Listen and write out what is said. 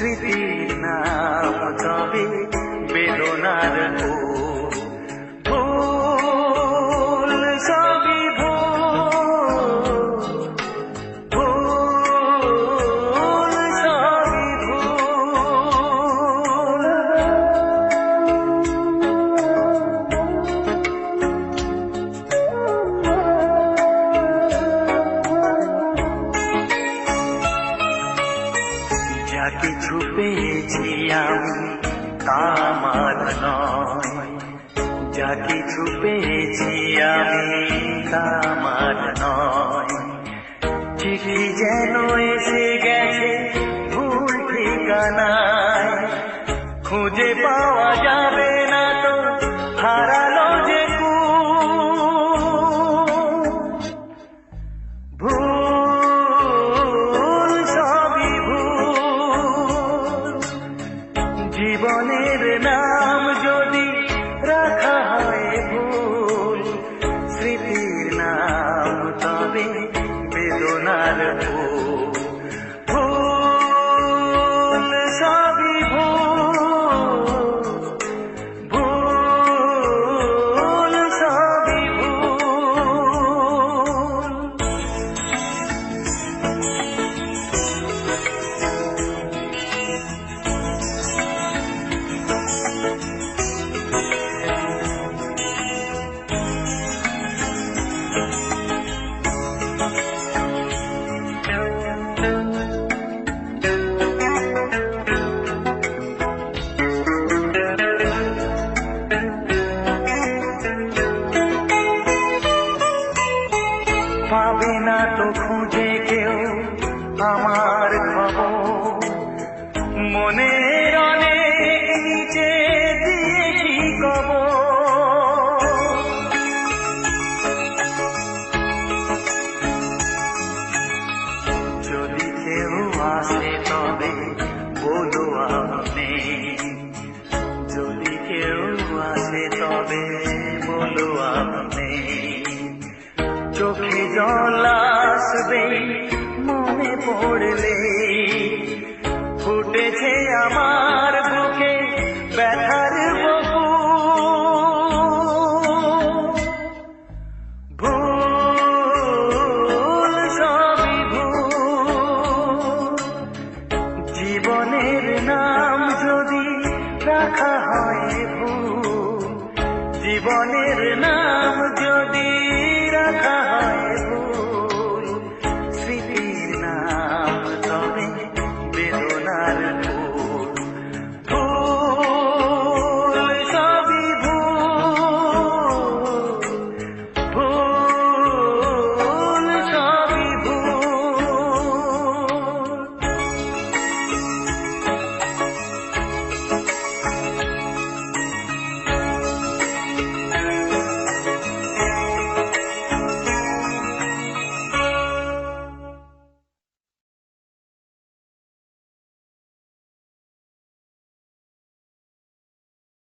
স্মৃতির নাম তবে বেদনার ভুল সবই ভুল সবই ভুল। যা কিছু পেয়েছি আমি তা আমার নয়, যা কিছু পেয়েছি আমি তা আমার নয়। চিঠি যেন এসে গেছে ভুল ঠিকানায়, খুঁজে পাওয়া যাবে না তো হারালো যে ভুল সবই ভুল। জীবনের নাম যদি রাখা হয় ভুল, স্মৃতির নাম তবে বেদনার ভুল। ভুল সবই ভুল, ভুল সবই ভুল। পাবে না তো খুঁজে কেউ আমার খবর, মনের অনেক নিচে দিয়েছি কবর। যদি কেউ আসে তবে বলো আমি, যদি কেউ আসে তবে বলো আমি। চোখে জল আসবে মনে পড়লে, ফুটেছে আমার বুকে ব্যথার বকুল। ভুল সবই ভুল। জীবনের নাম যদি রাখা হয় ভুল, জীবনের নাম যদি রাখা